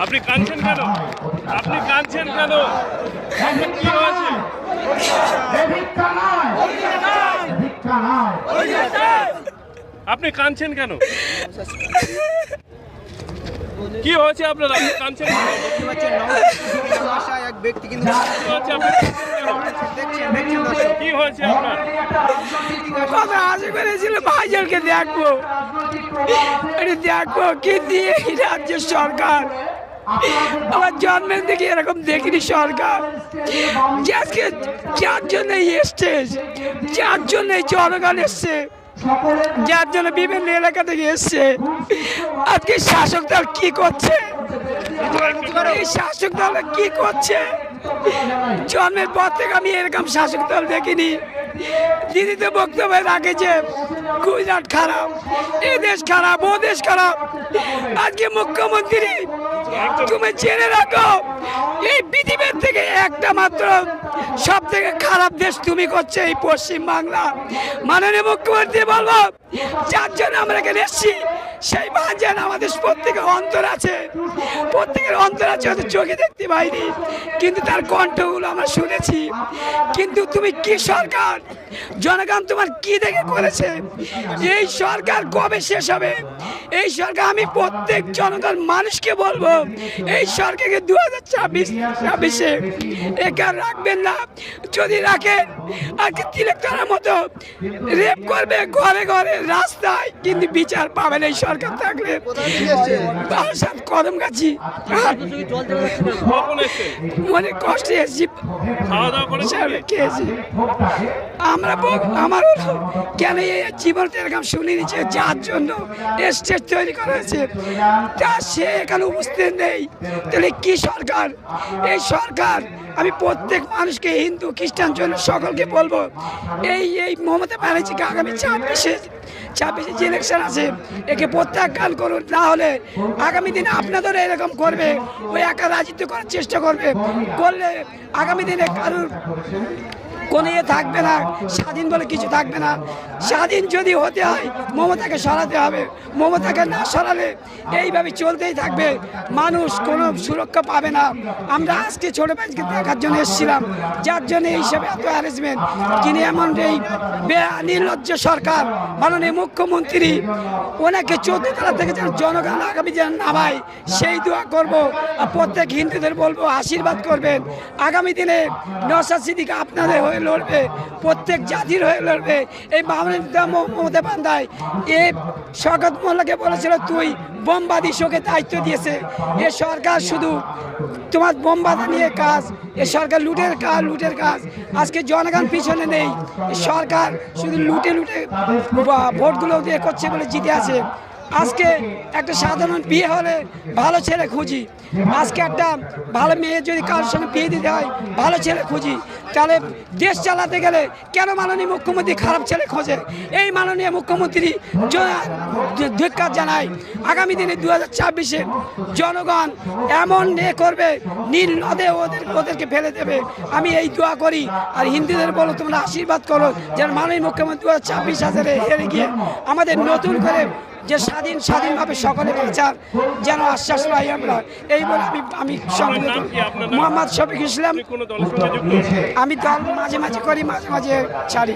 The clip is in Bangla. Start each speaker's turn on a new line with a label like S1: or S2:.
S1: আপনি কাঁদছেন কেন? আপনি কাঁদছেন কেন? কি হয়েছে? আপনি কাঁদছেন কেন? কি হয়েছে আপনার? আপনি কাঁদছেন কেন? কি হয়েছে আপনার?
S2: কথা আশা করেছিল ভাইজানকে দেখবো, দেখবো কি দিয়ে রাজ্যের সরকার আমার জন্মের থেকে এরকম দেখিনি সরকার। আজকে যার জন্য এসছে, যার জন্য জনগণ এসছে, যার জন্য বিভিন্ন এলাকা থেকে এসছে, আজকে শাসক দল কি করছে? এই শাসক দল কি করছে? জন্মের পর থেকে আমি এরকম শাসক দল দেখিনি। দিদি তো বক্তব্য রাখে যে গুজরাট খারাপ, এ দেশ খারাপ, ও দেশ খারাপ। আজকে মুখ্যমন্ত্রী তুমি জেনে রাখো, এই পৃথিবীর থেকে একটা মাত্র সব থেকে খারাপ দেশ তুমি করছে এই পশ্চিম বাংলা। মাননীয় মুখ্যমন্ত্রী বলবো, যার জন্য আমরা এখানে এসেছি সেই ভাইজান আমাদের প্রত্যেকের অন্তর আছে, প্রত্যেকের অন্তর আছে, হয়তো চোখে দেখতে পাইনি কিন্তু তার কণ্ঠগুলো আমরা শুনেছি। কিন্তু তুমি কি সরকার? জনগণ তোমার কি দেখে করেছে? এই সরকার কবে শেষ হবে? এই সরকার, আমি প্রত্যেক জনগণ মানুষকে বলবো, এই সরকারকে 2026-26-এ একা রাখবেন না। যদি রাখেন আজকে তিলকতলার মতো রেপ করবে ঘরে ঘরে রাস্তায়, কিন্তু বিচার পাবেন এই সরকার থাকলে। কদম গাছি অনেক কষ্টে এসেছি, খেয়েছি আমরা। আমার কেন এই জীবনটা এরকম শুনে নিচ্ছে, যার জন্য স্টেজ তৈরি করা হয়েছে তা সে এখানে উপস্থিত নেই, তাহলে কি সরকার? এই সরকার, আমি প্রত্যেক মানুষকে, হিন্দু খ্রিস্টান জন্য সকলকে বলবো, এই মমতা ব্যানার্জিকে আগামী 26-এ যে ইলেকশন আছে একে প্রত্যাখ্যান করুন, না হলে আগামী দিনে আপনাদেরও এরকম করবে, ওই একা রাজত্ব করার চেষ্টা করলে আগামী দিনে কারোর কোনো থাকবে না, স্বাধীন বলে কিছু থাকবে না। স্বাধীন যদি হতে হয় মমতাকে সরাতে হবে, মমতাকে না সরালে এইভাবে চলতেই থাকবে, মানুষ কোনো সুরক্ষা পাবে না। আমরা আজকে ছোটো ভাইকে দেখার জন্য এসেছিলাম, যার জন্য এই হিসাবে এত হ্যারাসমেন্ট। তিনি এমন এই নির্লজ্জ সরকার, মাননীয় মুখ্যমন্ত্রী ওনাকে 14 তলা থেকে যেন জনগণ আগামী যেন নামায় সেই দোয়া করব। আর প্রত্যেক হিন্দুদের বলবো আশীর্বাদ করবেন। আগামী দিনে নওশাদ সিদ্দিকী আপনাদের হয়ে লড়বে, প্রত্যেক জাতির হয়ে লড়বে। এই মমতা বন্দ্যোপাধ্যায় এই শওকত মোল্লাকে বলেছিল তুই বোমবাদী, শোকে দায়িত্ব দিয়েছে। এ সরকার শুধু তোমার বোমবাদী নিয়ে কাজ, এ সরকার লুটের কাজ। আজকে জনগণ পিছনে নেই, সরকার শুধু লুটে ভোটগুলো দিয়ে করছে বলে জিতে আছে। আজকে একটা সাধারণ বিয়ে হলে ভালো ছেলে খুঁজি, আজকে একটা ভালো মেয়ে যদি কারোর সঙ্গে বিয়ে দিতে হয় ভালো ছেলে খুঁজি, তাহলে দেশ চালাতে গেলে কেন মাননীয় মুখ্যমন্ত্রী খারাপ ছেলে খোঁজে? এই মাননীয় মুখ্যমন্ত্রী ধিক্কার জানায়। আগামী দিনে 2026-এ জনগণ এমন করবে, নীল নদে ওদেরকে ফেলে দেবে। আমি এই দোয়া করি। আর হিন্দুদের বলো তোমরা আশীর্বাদ করো যেন মাননীয় মুখ্যমন্ত্রী 2026 হেরে গিয়ে আমাদের নতুন করে যে স্বাধীনভাবে সকলে বাঁচার যেন আশ্বাস পাই আমরা। এই বলে আমি মোহাম্মদ শফিক ইসলাম। আমি দল মাঝে মাঝে করি, মাঝে মাঝে ছাড়ি।